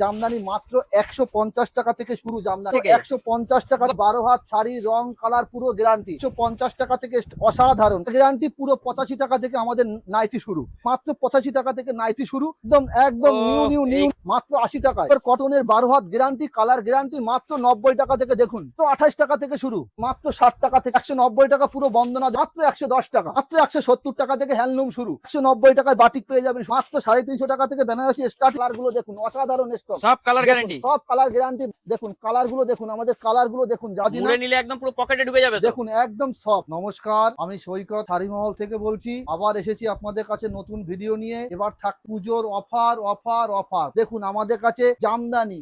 জামদানি মাত্র 150 টাকা থেকে শুরু। জামদানি 150 টাকা, 12 হাত শাড়ি, রং কালার পুরো গ্যারান্টি। 150 টাকা থেকে অসাধারণ গ্যারান্টি, পুরো 85 টাকা থেকে আমাদের নাইটি শুরু। মাত্র 85 টাকা থেকে নাইটি শুরু, একদম একদম নিউ মাত্র 80 টাকায়। কটনের 12 হাত গ্যারান্টি, কালার গ্যারান্টি মাত্র 90 টাকা থেকে। দেখুন তো 28 টাকা থেকে শুরু, মাত্র 60 টাকা থেকে 190 টাকা পুরো বন্দনা, মাত্র 110 টাকা, মাত্র 170 টাকা থেকে হ্যান্ডলুম শুরু, 190 টাকায় বাটিক পেয়ে যাবেন মাত্র 350 টাকা থেকে। বেনারসি স্টার্ট কালার গুলো দেখুন, অসাধারণ স্টক, সব কালার গ্যারান্টি, সব কালার গ্যারান্টি। দেখুন কালার গুলো দেখুন, আমাদের কালার গুলো দেখুন, মুড়ে নিলে একদম পুরো পকেটে ঢুকে যাবে। দেখুন একদম সব। নমস্কার, আমি সৈকত শাড়িমহল থেকে বলছি। আবার এসেছি আপনাদের কাছে নতুন ভিডিও নিয়ে। এবার থাক পুজোর অফার অফার অফার। দেখুন আমাদের কাছে জামদানি,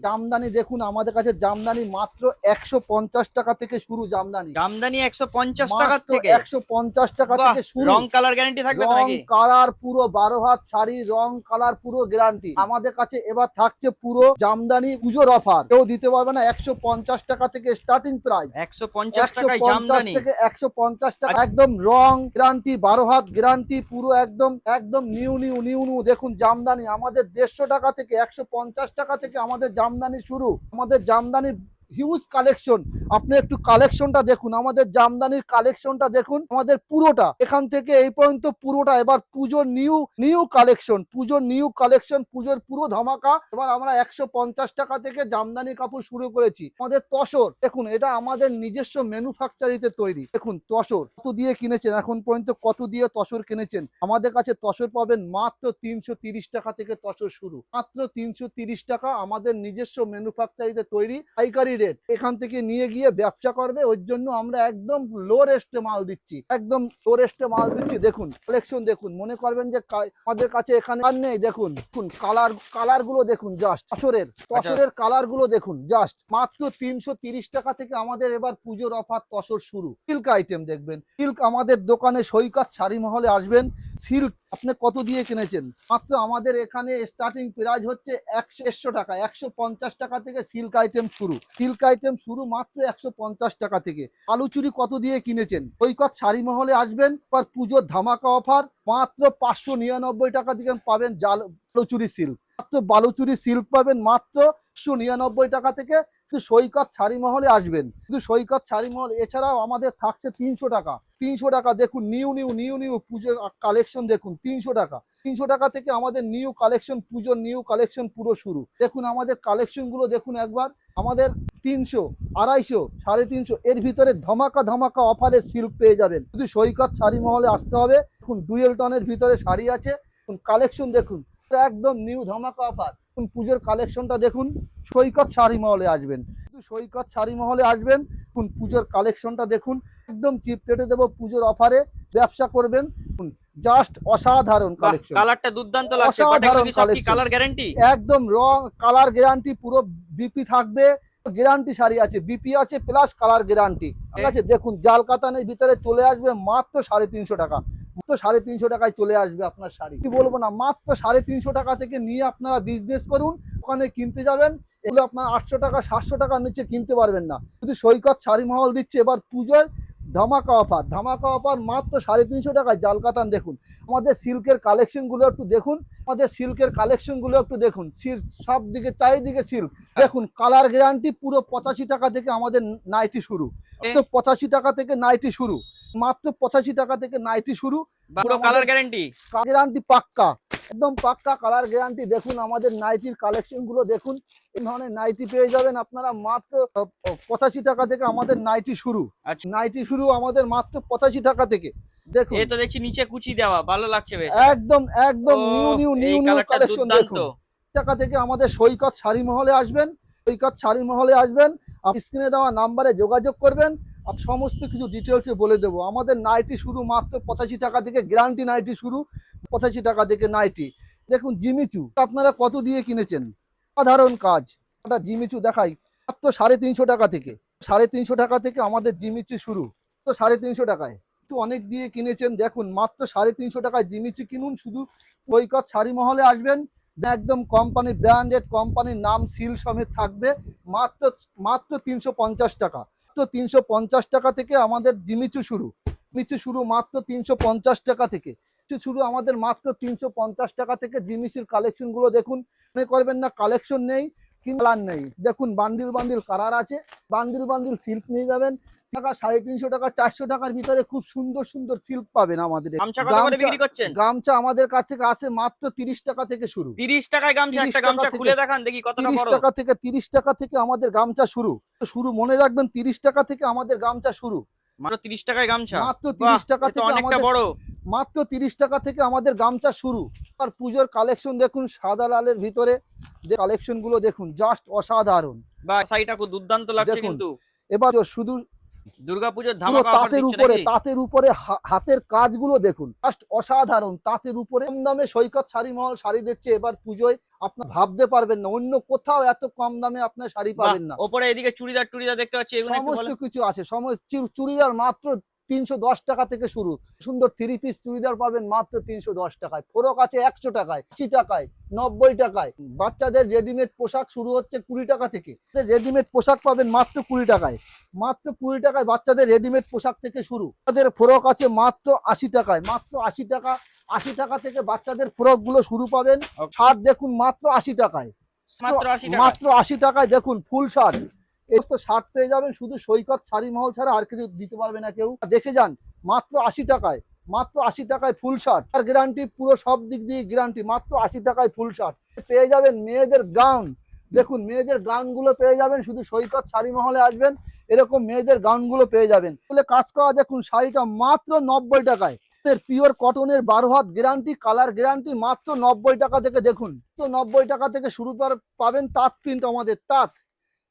দেখুন আমাদের কাছে জামদানি মাত্র 150 টাকা থেকে শুরু। জামদানি 150 টাকা থেকে, 150 টাকা থেকে শুরু। রং কালার গ্যারান্টি থাকবে তো নাকি? কালার পুরো 12 হাত শাড়ি, রং কালার পুরো গ্যারান্টি আমাদের কাছে। এবার থাকছে পুরো জামদানি পুজোর অফার, কেউ দিতে পারবে না। 150 টাকা থেকে স্টার্টিং প্রাইস, 150 টাকায় জামদানি থেকে 150 টাকা, একদম রং গ্যারান্টি, 12 হাত গ্যারান্টি পুরো, একদম একদম নিউ। দেখুন জামদানি আমাদের 150 টাকা থেকে, 150 টাকা থেকে আমাদের জামদানি শুরু। আমাদের জামদানি হিউজ কালেকশন, আপনি একটু কালেকশনটা দেখুন, আমাদের জামদানির কালেকশনটা দেখুন, আমাদের পুরোটা এখান থেকে এই পর্যন্ত পুরোটা। এবার পুজোর নিউ কালেকশন, পুজোর পুরো ধামাকা। এবার আমরা 150 টাকা থেকে জামদানি কাপড় শুরু করেছি। আমাদের তসর দেখুন, এটা আমাদের নিজস্ব ম্যানুফ্যাকচারিতে তৈরি। দেখুন তসর কত দিয়ে কিনেছেন, এখন পর্যন্ত কত দিয়ে তসর কিনেছেন। আমাদের কাছে তসর পাবেন মাত্র 330 টাকা থেকে তসর শুরু, মাত্র 330 টাকা। আমাদের নিজস্ব ম্যানুফ্যাকচারিতে তৈরি, পাইকারি রেট। এখান থেকে নিয়ে গিয়ে ব্যবসা করবে, ওই জন্য আমরা একদম লো রেস্টে মাল দিচ্ছি, একদম লো রেস্টে মাল দিচ্ছি। দেখুন কালেকশন দেখুন, মনে করবেন যে আমাদের কাছে এখানে আর নেই। দেখুন কালার গুলো দেখুন, জাস্ট তসরের কালার গুলো দেখুন, জাস্ট মাত্র 330 টাকা থেকে আমাদের এবার পুজোর অফার তসর শুরু। সিল্ক আইটেম দেখবেন, সিল্ক আমাদের দোকানে সৈকত শাড়ি মহলে আসবেন। সিল্ক আপনি কত দিয়ে কিনেছেন, মাত্র আমাদের এখানে স্টার্টিং প্রাইস হচ্ছে 150 টাকা, 150 টাকা থেকে সিল্ক আইটেম শুরু। সিল্ক আইটেম শুরু মাত্র 150 টাকা থেকে। আলুচুরি কত দিয়ে কিনেছেন, সৈকত শাড়ি মহলে আসবেন। আর পুজোর ধামাকা অফার মাত্র 599 টাকা থেকে পাবেন বালুচুরি সিল্ক, মাত্র বালুচুরি সিল্ক পাবেন মাত্র 199 টাকা থেকে। শুধু সৈকত শাড়ি মহলে আসবেন, শুধু সৈকত শাড়ি মহল। এছাড়াও আমাদের থাকছে 300 টাকা, 300 টাকা। দেখুন নিউ পুজোর কালেকশন দেখুন, 300 টাকা, 300 টাকা থেকে আমাদের নিউ কালেকশন, পুজোর নিউ কালেকশন পুরো শুরু। দেখুন আমাদের কালেকশন গুলো দেখুন একবার, আমাদের 300, 250, 350 এর ভিতরে ধামাকা অফারে সিল্ক পেয়ে যাবেন। শুধু সৈকত শাড়ি মহলে আসতে হবে। দেখুন ডুয়েল টনের ভিতরে শাড়ি আছে, কালেকশন দেখুন একদম নিউ ধামাকা অফার। পুজোর কালেকশনটা দেখুন, সৈকত শাড়ি মহলে আসবেন, শুধু সৈকত শাড়ি মহলে আসবেন। পুজোর কালেকশনটা দেখুন, একদম চিপ রেটে দেবো পুজোর অফারে, ব্যবসা করবেন। জাস্ট অসাধারণ কালেকশন, কালারটা দুর্দান্ত লাগছে। অসাধারণ কালার গ্যারান্টি, একদম রং কালার গ্যারান্টি, পুরো বিপি থাকবে, গ্যারান্টি শাড়ি আছে, বিপি আছে প্লাস কালার গ্যারান্টি। ঠিক আছে, দেখুন জাল কাতানের ভিতরে চলে আসবে মাত্র 350 টাকা, মাত্র 350 টাকায় চলে আসবে আপনার শাড়ি। কি বলবো না, মাত্র 350 টাকা থেকে নিয়ে আপনারা বিজনেস করুন। ওখানে কিনতে যাবেন, এগুলো আপনার 800 টাকা 700 টাকার নিচে কিনতে পারবেন না। শুধু সৈকত শাড়ি মহল দিচ্ছে এবার পুজোর ধামাকা অফার মাত্র 350 টাকায় জাল কাতান। দেখুন আমাদের সিল্কের কালেকশনগুলো একটু দেখুন, সব দিকে চারিদিকে সিল্ক। দেখুন কালার গ্যারান্টি, পুরো 85 টাকা থেকে আমাদের নাইটি শুরু, তো 85 টাকা থেকে নাইটি শুরু, মাত্র 85 টাকা থেকে নাইটি শুরু। পুরো কালার গ্যারান্টি পাক্কা, একদম পাক্কা কালার গ্যারান্টি। দেখুন আমাদের নাইটির কালেকশন গুলো দেখুন, এই ধরনের নাইটি পেয়ে যাবেন আপনারা মাত্র 85 টাকা থেকে আমাদের নাইটি শুরু। নাইটি শুরু আমাদের মাত্র 85 টাকা থেকে। দেখুন এই তো দেখছি নিচে কুচি দেওয়া, ভালো লাগছে বেশ, একদম নিউ কালেকশন। দেখুন টাকা থেকে আমাদের সৈকত শাড়ি মহলে আসবেন, স্ক্রিনে দেওয়া নাম্বারে যোগাযোগ করবেন, সমস্ত কিছু ডিটেলসে বলে দেবো। আমাদের নাইটি শুরু মাত্র 85 টাকা থেকে, গ্যারান্টি নাইটি শুরু 85 টাকা থেকে নাইটি। দেখুন জিমিচু আপনারা কত দিয়ে কিনেছেন, সাধারণ কাজ, একটা জিমিচু দেখাই মাত্র 350 টাকা থেকে, 350 টাকা থেকে আমাদের জিমিচু শুরু, তো 350 টাকায়। তো অনেক দিয়ে কিনেছেন, দেখুন মাত্র 350 টাকায় জিমিচু কিনুন। শুধু সৈকত শাড়ি মহলে আসবেন, একদম কোম্পানি ব্র্যান্ডেড, কোম্পানির নাম সিল সমেত থাকবে, মাত্র 350 টাকা। তো 350 টাকা থেকে আমাদের জিমিচু শুরু, মাত্র 350 টাকা থেকে। শুরু আমাদের মাত্র 350 টাকা থেকে জিনিসের কালেকশন গুলো দেখুন। মনে করবেন না কালেকশন নেই, কালার নেই। দেখুন বান্ডিল বান্ডিল কালার আছে, বান্ডিল বান্ডিল সিল্ক নিয়ে যাবেন। টাকা 350 টাকা 400 টাকার ভিতরে খুব সুন্দর সুন্দর সিল্ক পাবেন আমাদের। গামছা কত করে বিক্রি করছেন? গামছা আমাদের কাছে আসে মাত্র 30 টাকা থেকে শুরু। 30 টাকায় গামছা, একটা গামছা খুলে দেখান দেখি কতটা 30 বড়। টাকা থেকে 30 টাকা থেকে আমাদের গামছা শুরু। মনে রাখবেন 30 টাকা থেকে আমাদের গামছা শুরু। মাত্র 30 টাকায় গামছা, মাত্র 30 টাকা বাহ, এ তো থেকে অনেকটা আমাদের বড়। মাত্র 30 টাকা থেকে আমাদের গামছা শুরু। আর পুজোর কালেকশন দেখুন, সাদা লালের ভিতরে কালেকশন গুলো দেখুন, জাস্ট অসাধারণ। বা শাড়িটা খুব দুর্দান্ত লাগছে দেখুন, কিন্তু। এবার শুধু দুর্গাপূজার পুরো ধামাকা অফার তাঁতের দিচ্ছে উপরে, নাকি? তাঁতের উপরে হাতের কাজগুলো দেখুন, জাস্ট অসাধারণ। তাঁতের উপরে কম দামে সৈকত শাড়ি মহল শাড়ি দিচ্ছে এবার পুজোয়। আপনার ভাবতে পারবেন না অন্য কোথাও এত কম দামে আপনার শাড়ি বাহ, পাবেন না। ওপরে এদিকে চুড়িদার টুড়িদার দেখতে পাচ্ছি, এগুলো একটু সমস্ত বলেন। কিছু আছে, সমস্ত চুড়িদার মাত্র 310 টাকা থেকে শুরু। সুন্দর 3 পিস চুড়িদার পাবেন মাত্র 310 টাকায়। ফোরক আছে 100 টাকায়, 80 টাকায়, 90 টাকায়। বাচ্চাদের রেডিমেড পোশাক শুরু হচ্ছে 20 টাকা থেকে। রেডিমেড পোশাক পাবেন মাত্র 20 টাকায়। মাত্র 20 টাকায় বাচ্চাদের রেডিমেড পোশাক থেকে শুরু। বাচ্চাদের ফোরক আছে মাত্র 80 টাকায়, মাত্র 80 টাকা। 80 টাকা থেকে বাচ্চাদের ফোরক গুলো শুরু পাবেন। শার্ট দেখুন মাত্র 80 টাকায়, মাত্র 80 টাকা। মাত্র 80 টাকায় দেখুন ফুল শার্ট। এই তো শার্ট পেয়ে যাবেন শুধু সৈকত শাড়ি মহল ছাড়া আর কিছু দিতে পারবে না কেউ। দেখে যান মাত্র 80 টাকায়, মাত্র 80 টাকায় ফুল শার্ট। আর গ্যারান্টি, পুরো সব দিক দিয়ে গ্যারান্টি। মাত্র 80 টাকায় ফুল শার্ট পেয়ে যাবেন। মেয়েদের গাউন দেখুন, মেয়েদের গাউন গুলো পেয়ে যাবেন শুধু সৈকত শাড়ি মহলে আসবেন, এরকম মেয়েদের গাউন গুলো পেয়ে যাবেন। কাজ করা দেখুন, শাড়িটা মাত্র 90 টাকায়। পিওর কটনের 12 হাত গ্যারান্টি, কালার গ্যারান্টি, মাত্র 90 টাকা থেকে দেখুন। তো 90 টাকা থেকে শুরু পাবেন তাঁত প্রিন্ট, আমাদের তাঁত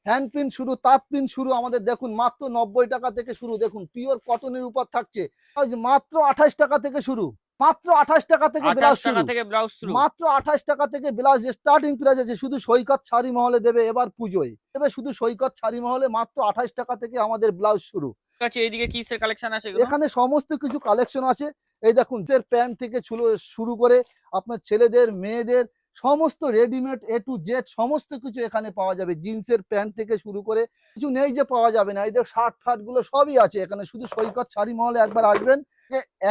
হ্যান্ড প্রিন্ট শুরু, তাঁত প্রিন্ট শুরু আমাদের দেখুন মাত্র 90 টাকা থেকে শুরু। দেখুন পিওর কটনের উপর থাকছে মাত্র 28 টাকা থেকে শুরু। মাত্র 28 টাকা থেকে ব্লাউজ 28 টাকা থেকে ব্লাউজ শুরু। মাত্র 28 টাকা থেকে ব্লাউজ স্টার্টিং প্রাইস আছে। শুধু সৈকত শাড়ি মহলে দেবে এবার পুজোয়, দেবে শুধু সৈকত শাড়ি মহলে মাত্র 28 টাকা থেকে আমাদের ব্লাউজ শুরু। আচ্ছা, এইদিকে কিসের কালেকশন আছে এগুলো? এখানে সমস্ত কিছু কালেকশন আছে। এই দেখুন প্যান্ট থেকে শুরু করে আপনার ছেলেদের মেয়েদের সমস্ত রেডিমেড A to Z সমস্ত কিছু এখানে পাওয়া যাবে। জিন্সের প্যান্ট থেকে শুরু করে কিছু নেই যে পাওয়া যাবে না। এই যে শার্ট ফার্ট গুলো সবই আছে এখানে। শুধু সৈকত শাড়ি মহলে একবার আসবেন,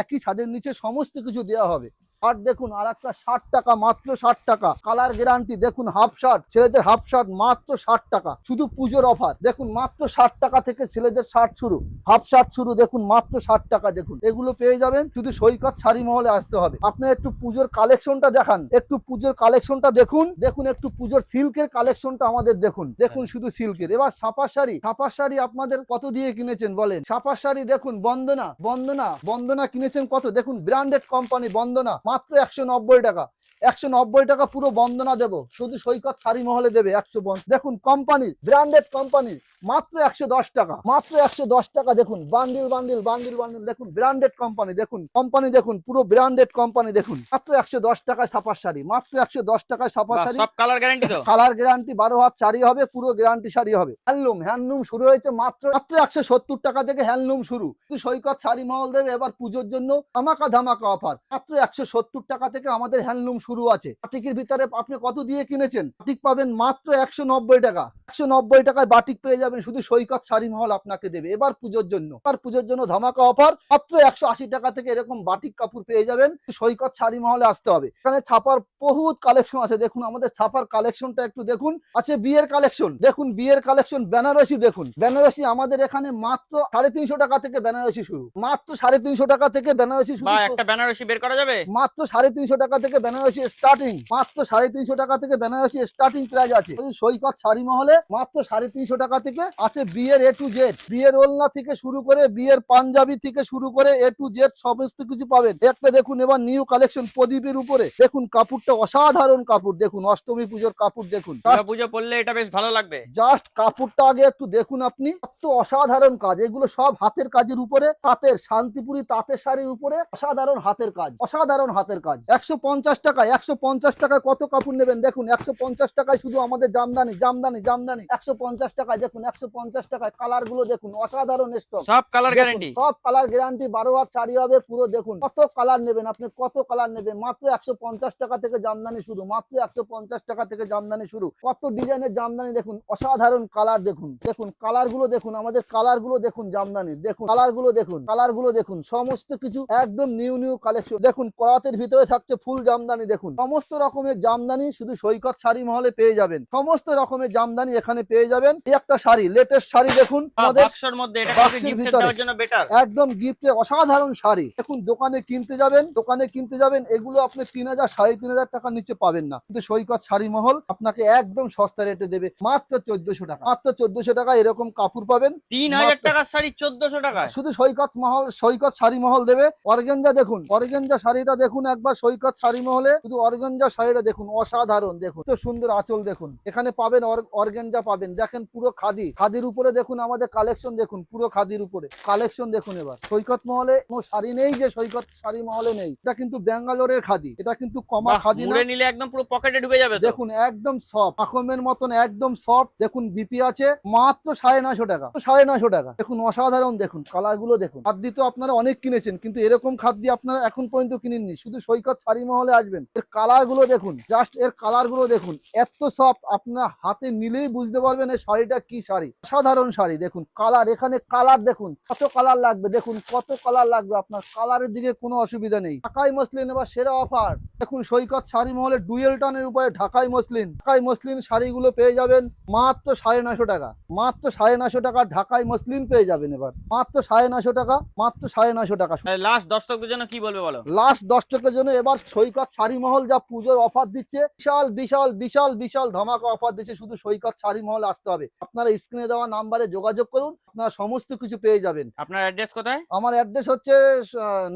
একই ছাদের নিচে সমস্ত কিছু দেওয়া হবে। শার্ট দেখুন আর একটা 60 টাকা, মাত্র 60 টাকা। কালার গ্যারান্টি দেখুন, হাফ শার্ট, ছেলেদের হাফ শার্ট মাত্র 60 টাকা। শুধু পুজোর অফার দেখুন, মাত্র 60 টাকা থেকে ছেলেদের শার্ট শুরু, হাফ শার্ট শুরু দেখুন মাত্র 60 টাকা। দেখুন এগুলো পেয়ে যাবেন শুধু সৈকত শাড়ি মহলে আসতে হবে। আপনি একটু পুজোর কালেকশনটা দেখান, একটু পুজোর কালেকশনটা দেখুন। দেখুন একটু পুজোর সিল্কের কালেকশনটা আমাদের দেখুন, দেখুন শুধু সিল্কের। এবার ছাপার শাড়ি, ছাপার শাড়ি আপনাদের কত দিয়ে কিনেছেন বলেন? ছাপার শাড়ি দেখুন, বন্দনা, বন্দনা, বন্দনা কিনেছেন কত? দেখুন ব্র্যান্ডেড কোম্পানি বন্দনা মাত্র 190 টাকা। 190 টাকা পুরো বন্দনা দেবো, শুধু সৈকত শাড়ি মহলে দেবে 150। দেখুন কোম্পানির, ব্র্যান্ডেড কোম্পানির মাত্র 110 টাকা, মাত্র 110 টাকা। দেখুন বান্ডিল বান্ডিল বান্ডিল বান্ডিল দেখুন, ব্র্যান্ডেড কোম্পানি দেখুন, কোম্পানি দেখুন, পুরো ব্র্যান্ডেড কোম্পানি দেখুন। মাত্র 110 টাকায় ছাপার শাড়ি, মাত্র 110 টাকায় ছাপার বাহ, শাড়ি। সব কালার গ্যারান্টি তো? কালার গ্যারান্টি, 12 হাত শাড়ি হবে, পুরো গ্যারান্টি শাড়ি হবে। হ্যান্ডলুম, হ্যান্ডলুম শুরু হয়েছে মাত্র 170 টাকা থেকে হ্যান্ডলুম শুরু। সৈকত শাড়ি মহল দেবে এবার পুজোর জন্য ধামাকা ধামাকা অফার। মাত্র 170 টাকা থেকে আমাদের হ্যান্ডলুম শুরু আছে। বাটিকের ভিতরে আপনি কত দিয়ে কিনেছেন? বাটিক পাবেন মাত্র 190 টাকা। 190 টাকায় বাটিক পেয়ে যাবেন, শুধু সৈকত শাড়ি মহল আপনাকে দেবে এবার পুজোর জন্য। এবার পুজোর জন্য ধামাকা অফার, মাত্র 180 টাকা থেকে এরকম বাটিক কাপড় পেয়ে যাবেন। সৈকত শাড়ি মহলে আসতে হবে। এখানে ছাপার বহুত কালেকশন আছে। দেখুন আমাদের ছাপার কালেকশনটা একটু দেখুন। আছে বিয়ের কালেকশন, দেখুন বিয়ের কালেকশন। বেনারসি দেখুন, বেনারসি আমাদের এখানে মাত্র 350 টাকা থেকে বেনারসি শুরু, মাত্র 350 টাকা থেকে বেনারসি শুরু। বা একটা বেনারসি বের করা যাবে মাত্র 350 টাকা থেকে বেনারসি স্টার্টিং, মাত্র 350 টাকা থেকে বেনারসি স্টার্টিং প্রাইস আছে। সৈকত শাড়ি মহলে মাত্র 350 টাকা থেকে আছে বিয়ের A to Z, বিয়ের ওলনা থেকে শুরু করে বিয়ের পাঞ্জাবি থেকে শুরু করে A to Z সমস্ত কিছু পাবেন। একটা দেখুন এবার নিউ কালেকশন প্রদীপের উপরে দেখুন, কাপড়টা অসাধারণ কাপড়। দেখুন অষ্টমী পুজোর কাপড় দেখুন, পুজো পড়লে এটা বেশ ভালো লাগবে। জাস্ট কাপড়টা আগে একটু দেখুন আপনি, কত অসাধারণ কাজ। এগুলো সব হাতের কাজের উপরে, তাঁতের শান্তিপুরি তাঁতের শাড়ির উপরে অসাধারণ হাতের কাজ, অসাধারণ হাতের কাজ। 150 টাকায়, 150 টাকায় কত কাপড় নেবেন দেখুন। 150 টাকায় শুধু আমাদের জামদানি, জামদানি, জামদানি জামদানি 150 টাকায়, দেখুন 150 টাকায়। কালার গুলো দেখুন, অসাধারণ স্টক, সব কালার গ্যারান্টি। সব কালার গ্যারান্টি। 12 হাত শাড়ি হবে পুরো। দেখুন কত কালার নেবেন আপনি, কত কালার নেবেন। মাত্র 150 টাকা থেকে জামদানি শুরু, মাত্র 150 টাকা থেকে জামদানি শুরু। কত ডিজাইনের জামদানি দেখুন, অসাধারণ কালার দেখুন। দেখুন কালার গুলো দেখুন, আমাদের কালার গুলো দেখুন জামদানি। দেখুন কালার গুলো দেখুন, কালার গুলো দেখুন, সমস্ত কিছু একদম নিউ নিউ কালেকশন। দেখুন করাতের ভিতরে থাকছে ফুল জামদানি। দেখুন সমস্ত রকমের জামদানি শুধু সৈকত শাড়ি মহলে পেয়ে যাবেন। সমস্ত রকমের জামদানি এখানে পেয়ে যাবেন। এই একটা শাড়ি, লেটেস্ট শাড়ি দেখুন আমাদের বাক্সের মধ্যে, এটা বাক্সের গিফট ভিতরে। দেওয়ার জন্য বেটার। একদম গিফটে অসাধারণ শাড়ি। দেখুন দোকানে কিনতে যাবেন, দোকানে কিনতে যাবেন, এগুলো আপনি 3000 3500 টাকার নিচে পাবেন না, কিন্তু সৈকত শাড়ি মহল আপনাকে একদম সস্তা রেটে দেবে মাত্র 1400 টাকা। মাত্র 1400 টাকা এরকম কাপড় পাবেন। 3000 টাকার শাড়ি 1400 টাকায়। শুধু সৈকত মহল, সৈকত শাড়ি মহল দেবে। অর্গানজা দেখুন, অর্গানজা শাড়িটা দেখুন একবার সৈকত শাড়ি মহলে। শুধু অর্গানজা শাড়িটা দেখুন, অসাধারণ। দেখুন তো সুন্দর আঁচল দেখুন, এখানে পাবেন অর্গানজা পাবেন। দেখেন পুরো খাদি, খাদির উপরে দেখুন আমাদের কালেকশন দেখুন, পুরো খাদির উপরে কালেকশন দেখুন। এবার সৈকত মহলে কোনো শাড়ি নেই যে সৈকত শাড়ি মহলে নেই, এটা কিন্তু ব্যাঙ্গালোরের খাদি, এটা কিন্তু কমা খাদি না। মুড়ে নিলে একদম পুরো পকেটে ঢুকে যাবে তো। দেখুন একদম সফট, মাখনের মতন একদম সফট। দেখুন বিপি আছে মাত্র 950 টাকা, 950 টাকা। দেখুন অসাধারণ। দেখুন কালার গুলো দেখুন। খাদ্য তো আপনারা অনেক কিনেছেন, কিন্তু এরকম খাদ্য আপনারা এখন পর্যন্ত কিনেননি। শুধু সৈকত শাড়ি মহলে আসবেন। এর কালার গুলো দেখুন, জাস্ট এর কালার গুলো দেখুন, এত সফট। আপনারা হাতে নিলেই বুঝতে পারবেন এই শাড়িটা কি শাড়ি। সাধারণ শাড়ি। দেখুন কালার, এখানে কালার দেখুন কত কালার লাগবে। দেখুন কত কালার লাগবে আপনার, কালারের দিকে কোনো অসুবিধা নেই। ঢাকাই মসলিন এবার সেরা অফার। দেখুন সৈকত শাড়ি মহলে ডুয়েল টানের উপরে ঢাকাই মসলিন, ঢাকাই মসলিন শাড়িগুলো পেয়ে যাবেন মাত্র 950 টাকা। মাত্র 950 টাকা ঢাকাই মসলিন পেয়ে যাবেন এবার মাত্র 950 টাকা, মাত্র 950 টাকা। লাস্ট দর্শকদের জন্য কি বলবে বলো? লাস্ট 10 টাকার জন্য এবার সৈকত শাড়ি মহল যা পুজোর অফার দিচ্ছে, বিশাল বিশাল বিশাল বিশাল ধামাকা অফার দিচ্ছে। শুধু সৈকত শাড়ি মহল আসতে হবে। আপনারা স্ক্রিনে দেওয়া নাম্বারে যোগাযোগ করুন, আপনারা সমস্ত কিছু পেয়ে যাবেন। আপনার অ্যাড্রেস কোথায়? আমার অ্যাড্রেস হচ্ছে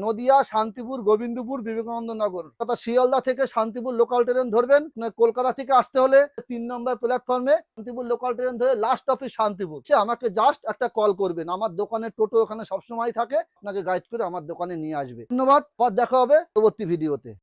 নদিয়া, শান্তিপুর, গোবিন্দপুর, বিবেকানন্দ নগর। কথা শিয়ালদা থেকে শান্তিপুর লোকাল ট্রেন ধরবেন। কলকাতা থেকে আসতে হলে 3 নম্বর প্ল্যাটফর্মে শান্তিপুর লোকাল ট্রেন ধরে লাস্ট অফিস শান্তিপুর। আমাকে জাস্ট একটা কল করবেন, আমার দোকানের টোটো ওখানে সবসময় থাকে, আপনাকে গাইড করে আমার দোকানে নিয়ে আসবে। ধন্যবাদ, পর দেখা হবে পরবর্তী ভিডিওতে।